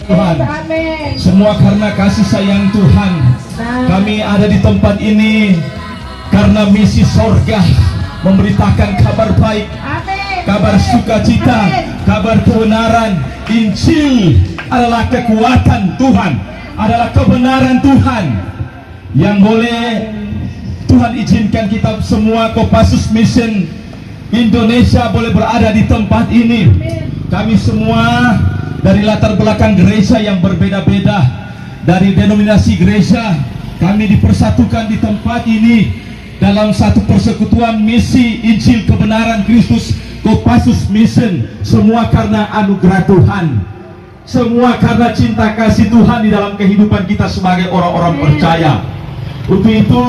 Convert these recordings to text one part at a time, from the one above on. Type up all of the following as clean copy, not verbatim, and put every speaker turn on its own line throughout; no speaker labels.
Tuhan. Semua karena kasih sayang Tuhan. Kami ada di tempat ini karena misi sorga, memberitakan kabar baik, kabar sukacita, kabar kebenaran. Injil adalah kekuatan Tuhan, adalah kebenaran Tuhan, yang boleh Tuhan izinkan kita semua Kopassus Mission Indonesia boleh berada di tempat ini. Kami semua dari latar belakang gereja yang berbeda-beda, dari denominasi gereja, kami dipersatukan di tempat ini dalam satu persekutuan misi Injil kebenaran Kristus Kopassus Mission. Semua karena anugerah Tuhan, semua karena cinta kasih Tuhan di dalam kehidupan kita sebagai orang-orang percaya. Untuk itu,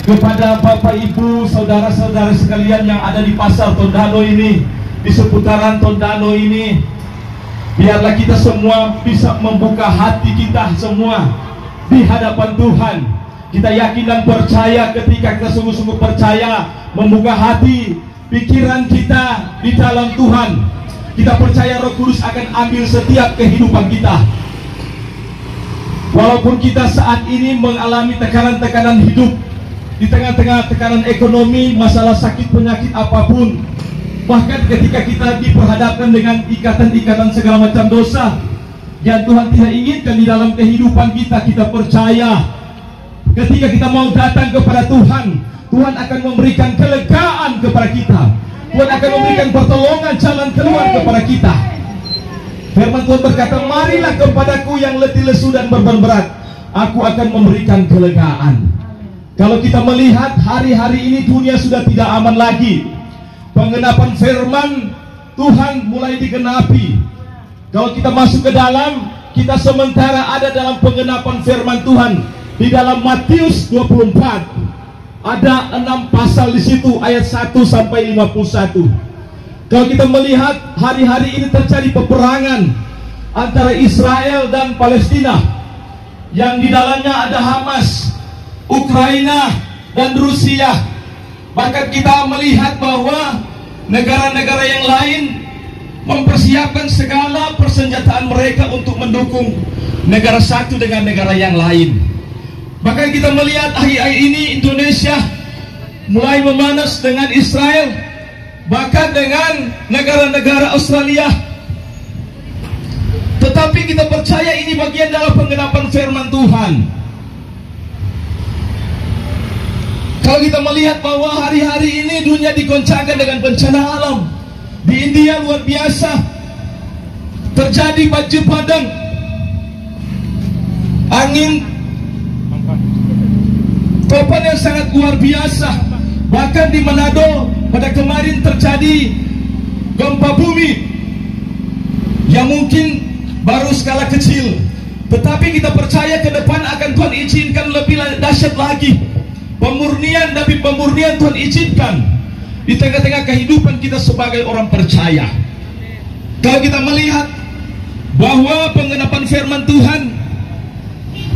kepada Bapak Ibu, saudara-saudara sekalian yang ada di pasar Tondano ini, di seputaran Tondano ini, biarlah kita semua bisa membuka hati kita semua di hadapan Tuhan. Kita yakin dan percaya, ketika kita sungguh-sungguh percaya, membuka hati, pikiran kita di dalam Tuhan, kita percaya Roh Kudus akan ambil setiap kehidupan kita. Walaupun kita saat ini mengalami tekanan-tekanan hidup, di tengah-tengah tekanan ekonomi, masalah sakit penyakit apapun, bahkan ketika kita diperhadapkan dengan ikatan-ikatan segala macam dosa yang Tuhan tidak inginkan di dalam kehidupan kita, kita percaya ketika kita mau datang kepada Tuhan, Tuhan akan memberikan kelegaan kepada kita. Tuhan akan memberikan pertolongan, jalan keluar kepada kita. Firman Tuhan berkata, marilah kepadaku yang letih lesu dan beban berat, aku akan memberikan kelegaan. Kalau kita melihat hari-hari ini dunia sudah tidak aman lagi. Pengenapan firman Tuhan mulai digenapi. Kalau kita masuk ke dalam, kita sementara ada dalam pengenapan firman Tuhan. Di dalam Matius 24 ada 6 pasal di situ, ayat 1 sampai 51. Kalau kita melihat hari-hari ini terjadi peperangan antara Israel dan Palestina, yang di dalamnya ada Hamas, Ukraina, dan Rusia. Bahkan kita melihat bahwa negara-negara yang lain mempersiapkan segala persenjataan mereka untuk mendukung negara satu dengan negara yang lain. Bahkan kita melihat akhir-akhir ini Indonesia mulai memanas dengan Israel, bahkan dengan negara-negara Australia. Tetapi kita percaya ini bagian dalam pengenapan firman Tuhan. Kalau kita melihat bahwa hari-hari ini dunia digoncangkan dengan bencana alam. Di India luar biasa, terjadi banjir bandang, angin topan yang sangat luar biasa. Bahkan di Manado pada kemarin terjadi gempa bumi yang mungkin baru skala kecil, tetapi kita percaya ke depan akan Tuhan izinkan lebih dahsyat lagi. Pemurnian demi pemurnian Tuhan izinkan di tengah-tengah kehidupan kita sebagai orang percaya. Kalau kita melihat bahwa pengenapan firman Tuhan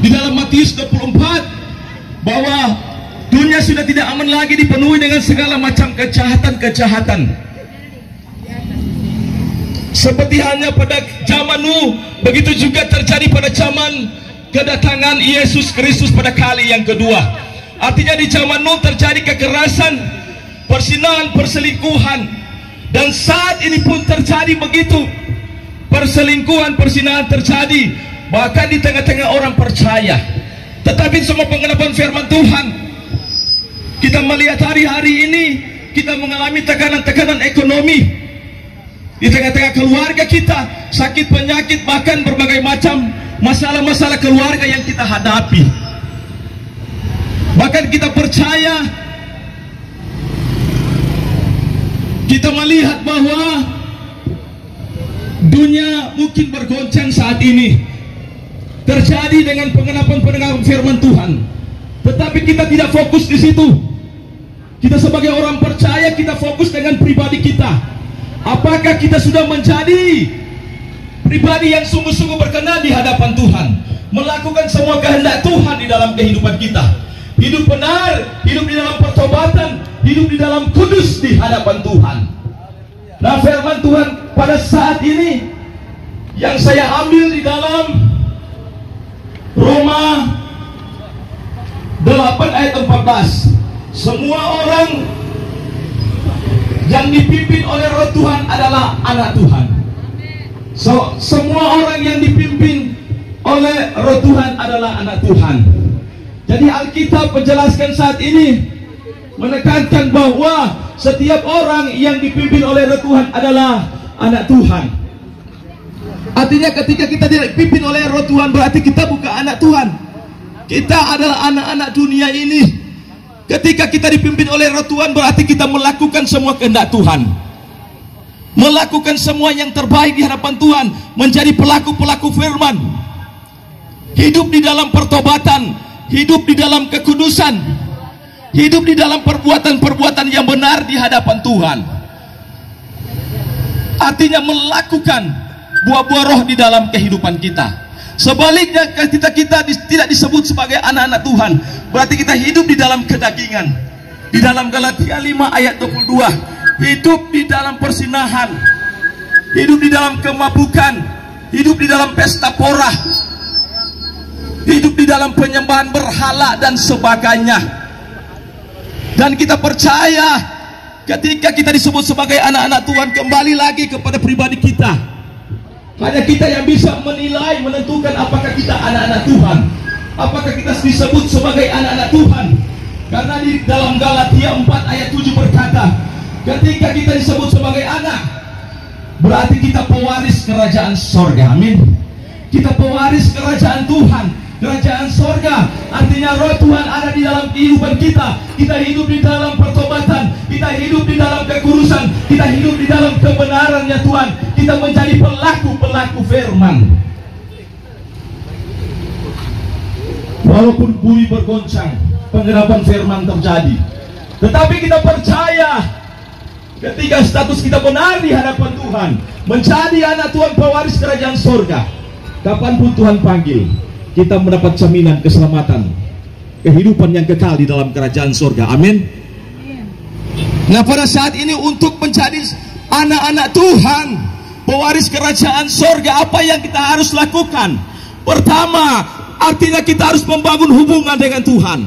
di dalam Matius 24, bahwa dunia sudah tidak aman lagi, dipenuhi dengan segala macam kejahatan-kejahatan. Seperti hanya pada zaman Nuh, begitu juga terjadi pada zaman kedatangan Yesus Kristus pada kali yang kedua. Artinya di zaman Nuh terjadi kekerasan, persinahan, perselingkuhan, dan saat ini pun terjadi begitu. Perselingkuhan, persinahan terjadi bahkan di tengah-tengah orang percaya. Tetapi semua pengenapan firman Tuhan, kita melihat hari-hari ini kita mengalami tekanan-tekanan ekonomi. Di tengah-tengah keluarga kita sakit penyakit, bahkan berbagai macam masalah-masalah keluarga yang kita hadapi. Bahkan kita percaya, kita melihat bahwa dunia mungkin bergoncang saat ini, terjadi dengan pengenapan firman Tuhan. Tetapi kita tidak fokus di situ. Kita sebagai orang percaya, kita fokus dengan pribadi kita. Apakah kita sudah menjadi pribadi yang sungguh-sungguh berkenan di hadapan Tuhan, melakukan semua kehendak Tuhan di dalam kehidupan kita, hidup benar, hidup di dalam pertobatan, hidup di dalam kudus di hadapan Tuhan. Nah, firman Tuhan pada saat ini yang saya ambil di dalam Roma 8 ayat 14. Semua orang yang dipimpin oleh Roh Tuhan adalah anak Tuhan. Semua orang yang dipimpin oleh Roh Tuhan adalah anak Tuhan. Jadi Alkitab menjelaskan saat ini, menekankan bahwa setiap orang yang dipimpin oleh Roh Tuhan adalah anak Tuhan. Artinya ketika kita dipimpin oleh Roh Tuhan, berarti kita bukan anak Tuhan. Kita adalah anak-anak dunia ini. Ketika kita dipimpin oleh Roh Tuhan, berarti kita melakukan semua kehendak Tuhan, melakukan semua yang terbaik di hadapan Tuhan, menjadi pelaku-pelaku firman, hidup di dalam pertobatan, hidup di dalam kekudusan, hidup di dalam perbuatan-perbuatan yang benar di hadapan Tuhan. Artinya melakukan buah-buah roh di dalam kehidupan kita. Sebaliknya ketika kita tidak disebut sebagai anak-anak Tuhan, berarti kita hidup di dalam kedagingan. Di dalam Galatia 5 ayat 22, hidup di dalam persinahan, hidup di dalam kemabukan, hidup di dalam pesta pora, hidup di dalam penyembahan berhala dan sebagainya. Dan kita percaya ketika kita disebut sebagai anak-anak Tuhan, kembali lagi kepada pribadi kita. Hanya kita yang bisa menilai, menentukan apakah kita anak-anak Tuhan, apakah kita disebut sebagai anak-anak Tuhan. Karena di dalam Galatia 4 ayat 7 berkata, ketika kita disebut sebagai anak, berarti kita pewaris kerajaan sorga. Amin. Kita pewaris kerajaan Tuhan, kerajaan sorga. Artinya Roh Tuhan ada di dalam kehidupan kita. Kita hidup di dalam pertobatan, kita hidup di dalam kekudusan, kita hidup di dalam kebenarannya Tuhan. Kita menjadi pelaku-pelaku firman. Walaupun bumi bergoncang, pengharapan firman terjadi, tetapi kita percaya ketika status kita benar di hadapan Tuhan, menjadi anak Tuhan, pewaris kerajaan sorga, kapanpun Tuhan panggil, kita mendapat jaminan keselamatan, kehidupan yang kekal di dalam kerajaan sorga. Amin. Nah, pada saat ini untuk menjadi anak-anak Tuhan, pewaris kerajaan sorga, apa yang kita harus lakukan? Pertama, artinya kita harus membangun hubungan dengan Tuhan.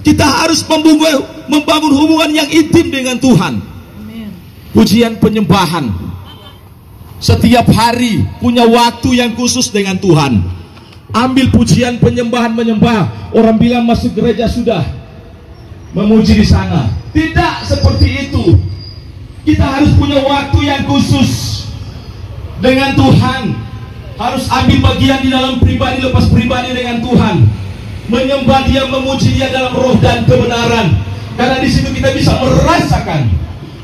Kita harus membangun hubungan yang intim dengan Tuhan. Pujian penyembahan, setiap hari punya waktu yang khusus dengan Tuhan. Ambil pujian penyembahan, menyembah. Orang bilang masuk gereja sudah memuji di sana. Tidak seperti itu. Kita harus punya waktu yang khusus dengan Tuhan. Harus ambil bagian di dalam pribadi lepas pribadi dengan Tuhan. Menyembah Dia, memuji Dia dalam roh dan kebenaran. Karena di situ kita bisa merasakan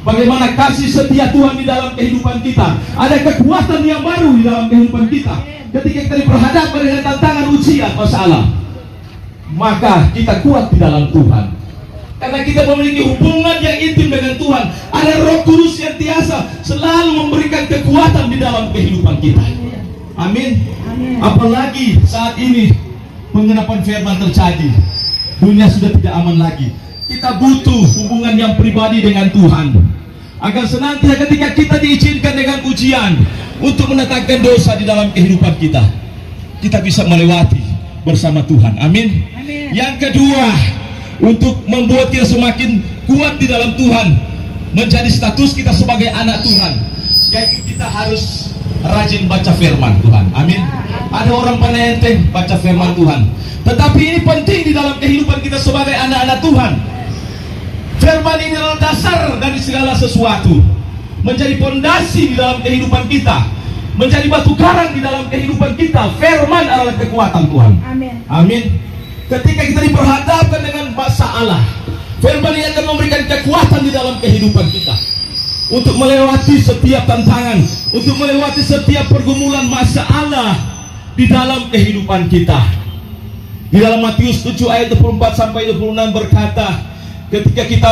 bagaimana kasih setia Tuhan di dalam kehidupan kita. Ada kekuatan yang baru di dalam kehidupan kita. Ketika kita diperhadapkan dengan tantangan, ujian, masalah, maka kita kuat di dalam Tuhan. Karena kita memiliki hubungan yang intim dengan Tuhan. Ada Roh Kudus yang tiasa selalu memberikan kekuatan di dalam kehidupan kita. Amin. Apalagi saat ini pengenapan firman terjadi, dunia sudah tidak aman lagi. Kita butuh hubungan yang pribadi dengan Tuhan, agar senantiasa ketika kita diizinkan dengan ujian untuk menetapkan dosa di dalam kehidupan kita, kita bisa melewati bersama Tuhan. Amin. Yang kedua, untuk membuat kita semakin kuat di dalam Tuhan, menjadi status kita sebagai anak Tuhan, yaitu kita harus rajin baca firman Tuhan. Amin. Ada orang pandai enteng baca firman Tuhan, tetapi ini penting di dalam kehidupan kita sebagai anak-anak Tuhan. Firman ini adalah dasar dari segala sesuatu, menjadi pondasi di dalam kehidupan kita, menjadi batu karang di dalam kehidupan kita. Firman adalah kekuatan Tuhan. Amin. Amin. Ketika kita diperhadapkan dengan masalah, firman ini akan memberikan kekuatan di dalam kehidupan kita untuk melewati setiap tantangan, untuk melewati setiap pergumulan masalah di dalam kehidupan kita. Di dalam Matius 7 ayat 24 sampai 26 berkata, ketika kita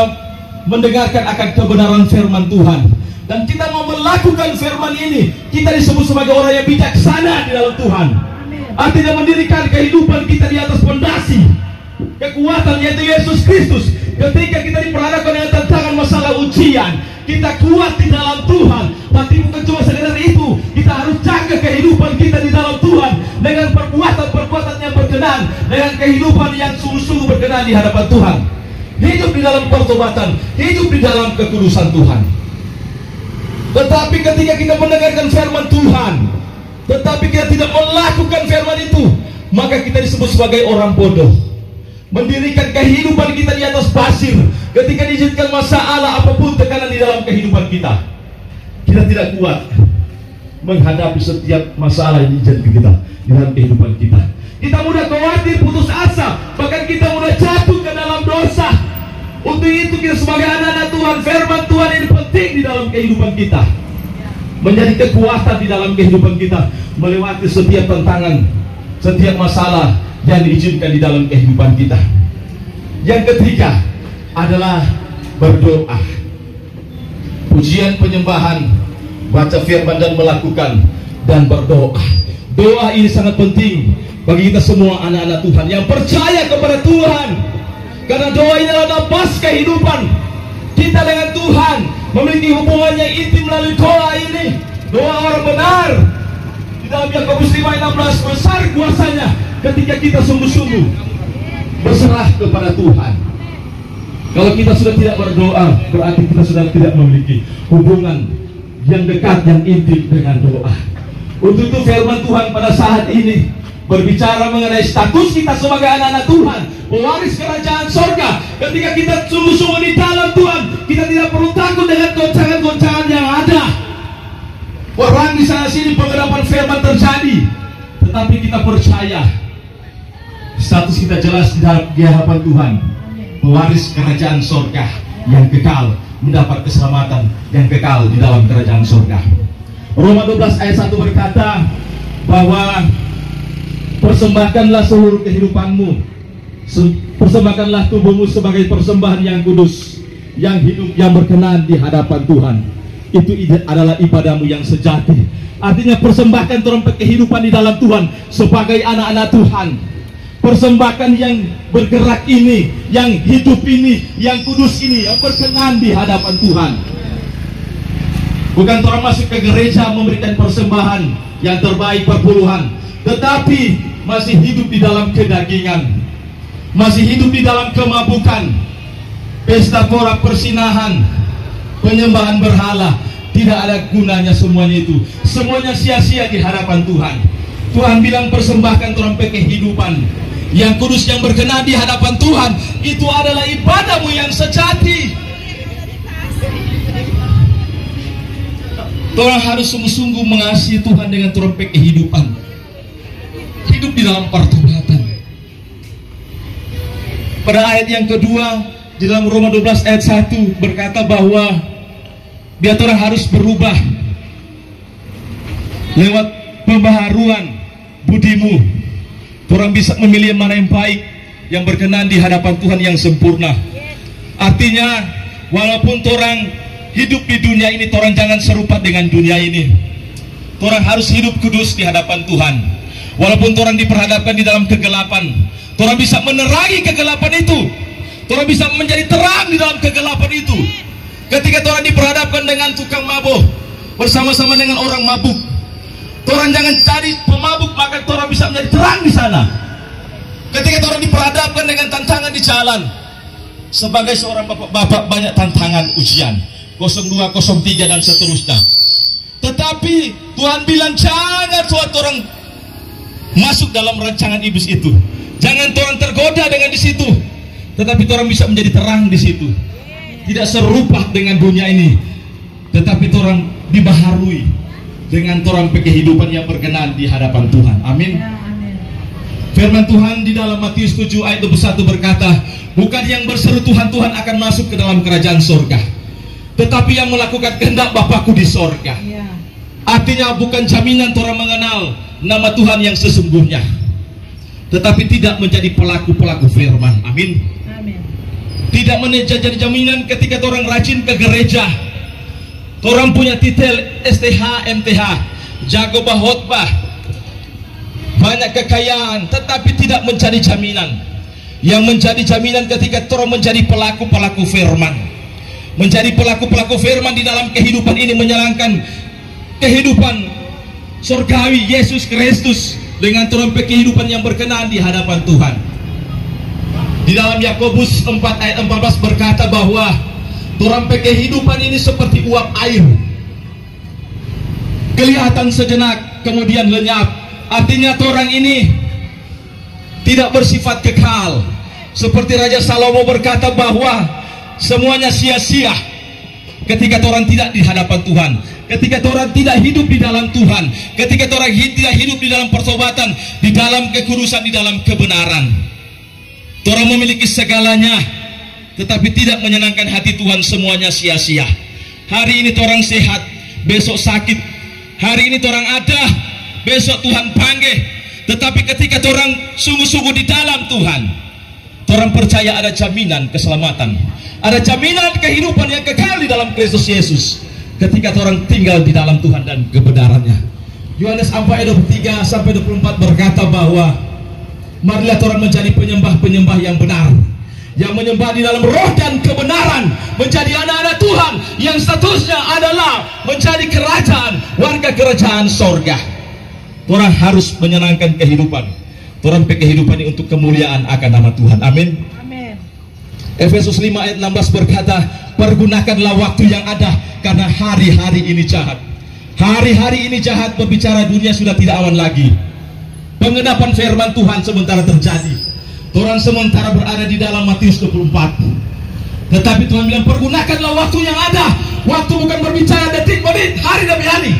mendengarkan akan kebenaran firman Tuhan dan kita mau melakukan firman ini, kita disebut sebagai orang yang bijaksana di dalam Tuhan. Artinya mendirikan kehidupan kita di atas fondasi kekuatan, yaitu Yesus Kristus. Ketika kita diperhadapkan dengan tantangan, masalah, ujian, kita kuat di dalam Tuhan. Tapi bukan cuma sekedar itu, kita harus jaga kehidupan kita di dalam Tuhan dengan perbuatan-perbuatan yang berkenan, dengan kehidupan yang sungguh-sungguh berkenan di hadapan Tuhan. Hidup di dalam pertobatan, hidup di dalam kekudusan Tuhan. Tetapi ketika kita mendengarkan firman Tuhan, tetapi kita tidak melakukan firman itu, maka kita disebut sebagai orang bodoh. Mendirikan kehidupan kita di atas pasir. Ketika diizinkan masalah apapun, tekanan di dalam kehidupan kita, kita tidak kuat menghadapi setiap masalah yang diizinkan kita di dalam kehidupan kita. Kita mudah khawatir, putus asa, bahkan kita mudah jatuh ke dalam dosa. Untuk itu kita sebagai anak-anak Tuhan, firman Tuhan ini penting di dalam kehidupan kita, menjadi kekuatan di dalam kehidupan kita, melewati setiap tantangan, setiap masalah yang diizinkan di dalam kehidupan kita. Yang ketiga adalah berdoa. Pujian, penyembahan, baca firman dan melakukan, dan berdoa. Doa ini sangat penting bagi kita semua anak-anak Tuhan yang percaya kepada Tuhan, karena doa ini adalah nafas kehidupan kita dengan Tuhan, memiliki hubungan yang intim melalui doa ini. Doa orang benar di dalam Yakobus 5:16, besar kuasanya ketika kita sungguh-sungguh berserah kepada Tuhan. Kalau kita sudah tidak berdoa, berarti kita sudah tidak memiliki hubungan yang dekat, yang intim dengan doa. Untuk itu firman Tuhan pada saat ini berbicara mengenai status kita sebagai anak-anak Tuhan, pewaris kerajaan sorga. Ketika kita sungguh-sungguh di dalam Tuhan, kita tidak perlu takut dengan goncangan-goncangan yang ada. Orang di sana sini penggerapan firman terjadi, tetapi kita percaya status kita jelas di hadapan Tuhan, pewaris kerajaan sorga yang kekal, mendapat keselamatan yang kekal di dalam kerajaan sorga. Roma 12 ayat 1 berkata bahwa persembahkanlah seluruh kehidupanmu, persembahkanlah tubuhmu sebagai persembahan yang kudus, yang hidup, yang berkenan di hadapan Tuhan. Itu adalah ibadahmu yang sejati. Artinya persembahkan kehidupan di dalam Tuhan sebagai anak-anak Tuhan. Persembahkan yang bergerak ini, yang hidup ini, yang kudus ini, yang berkenan di hadapan Tuhan. Bukan orang masuk ke gereja memberikan persembahan yang terbaik perpuluhan, tetapi masih hidup di dalam kedagingan, masih hidup di dalam kemabukan, pesta porak persinahan, penyembahan berhala. Tidak ada gunanya semuanya itu. Semuanya sia-sia di hadapan Tuhan. Tuhan bilang persembahkan orang kehidupan yang kudus, yang berkenan di hadapan Tuhan. Itu adalah ibadahmu yang sejati. Orang harus sungguh-sungguh mengasihi Tuhan dengan trompet kehidupan, hidup di dalam pertobatan. Pada ayat yang kedua di dalam Roma 12 ayat 1 berkata bahwa dia orang harus berubah lewat pembaharuan budimu. Orang bisa memilih mana yang baik, yang berkenan di hadapan Tuhan, yang sempurna. Artinya walaupun orang hidup di dunia ini, orang jangan serupa dengan dunia ini. Orang harus hidup kudus di hadapan Tuhan. Walaupun orang diperhadapkan di dalam kegelapan, orang bisa menerangi kegelapan itu. Orang bisa menjadi terang di dalam kegelapan itu. Ketika orang diperhadapkan dengan tukang mabuk bersama-sama dengan orang mabuk, orang jangan cari pemabuk, maka orang bisa menjadi terang di sana. Ketika orang diperhadapkan dengan tantangan di jalan, sebagai seorang bapak banyak tantangan, ujian 02, 03 dan seterusnya. Tetapi Tuhan bilang jangan orang masuk dalam rancangan iblis itu. Jangan orang tergoda dengan di situ. Tetapi orang bisa menjadi terang di situ. Tidak serupa dengan dunia ini, tetapi orang dibaharui dengan orang kehidupan yang berkenan di hadapan Tuhan. Amin. Firman Tuhan di dalam Matius 7 ayat 21 berkata, bukan yang berseru Tuhan, Tuhan akan masuk ke dalam kerajaan sorga, tetapi yang melakukan kehendak Bapakku di sorga. Artinya bukan jaminan orang mengenal nama Tuhan yang sesungguhnya, tetapi tidak menjadi pelaku-pelaku firman. Amin. Tidak menjadi jaminan ketika orang rajin ke gereja, orang punya titel STH, MTH, jago bahotbah, banyak kekayaan, tetapi tidak menjadi jaminan. Yang menjadi jaminan ketika orang menjadi pelaku-pelaku firman. Menjadi pelaku-pelaku firman di dalam kehidupan ini, menjalankan kehidupan surgawi Yesus Kristus dengan trompet kehidupan yang berkenan di hadapan Tuhan. Di dalam Yakobus 4 ayat 14 berkata bahwa trompet kehidupan ini seperti uap air, kelihatan sejenak kemudian lenyap. Artinya orang ini tidak bersifat kekal. Seperti Raja Salomo berkata bahwa semuanya sia-sia ketika orang tidak di hadapan Tuhan, ketika orang tidak hidup di dalam Tuhan, ketika orang tidak hidup di dalam pertobatan, di dalam kekudusan, di dalam kebenaran. Orang memiliki segalanya, tetapi tidak menyenangkan hati Tuhan, semuanya sia-sia. Hari ini orang sehat, besok sakit. Hari ini orang ada, besok Tuhan panggil. Tetapi ketika orang sungguh-sungguh di dalam Tuhan, orang percaya ada jaminan keselamatan, ada jaminan kehidupan yang kekal di dalam Kristus Yesus ketika orang tinggal di dalam Tuhan dan kebenarannya. Yohanes 4 ayat 23 sampai 24 berkata bahwa marilah orang menjadi penyembah-penyembah yang benar, yang menyembah di dalam roh dan kebenaran, menjadi anak-anak Tuhan yang statusnya adalah menjadi kerajaan, warga kerajaan sorga. Orang harus menyenangkan kehidupan. Orang kehidupan ini untuk kemuliaan akan nama Tuhan. Amin.
Amin.
Efesus 5 ayat 16 berkata, pergunakanlah waktu yang ada karena hari-hari ini jahat. Hari-hari ini jahat, berbicara dunia sudah tidak aman lagi. Pengenapan firman Tuhan sementara terjadi. Orang sementara berada di dalam Matius 24. Tetapi Tuhan bilang pergunakanlah waktu yang ada. Waktu bukan berbicara detik menit, hari demi hari,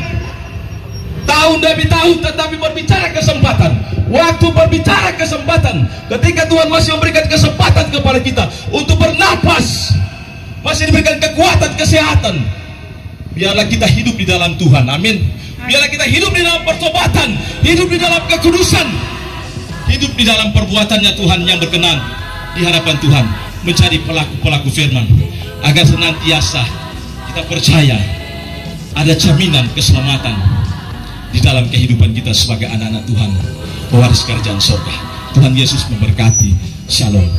tahun demi tahun, tetapi berbicara kesempatan. Waktu berbicara kesempatan. Ketika Tuhan masih memberikan kesempatan kepada kita untuk bernapas, masih diberikan kekuatan, kesehatan, biarlah kita hidup di dalam Tuhan. Amin. Biarlah kita hidup di dalam pertobatan, hidup di dalam kekudusan, hidup di dalam perbuatannya Tuhan yang berkenan di hadapan Tuhan, menjadi pelaku-pelaku firman, agar senantiasa kita percaya ada jaminan keselamatan di dalam kehidupan kita sebagai anak-anak Tuhan, pewaris kerajaan surga. Tuhan Yesus memberkati. Shalom.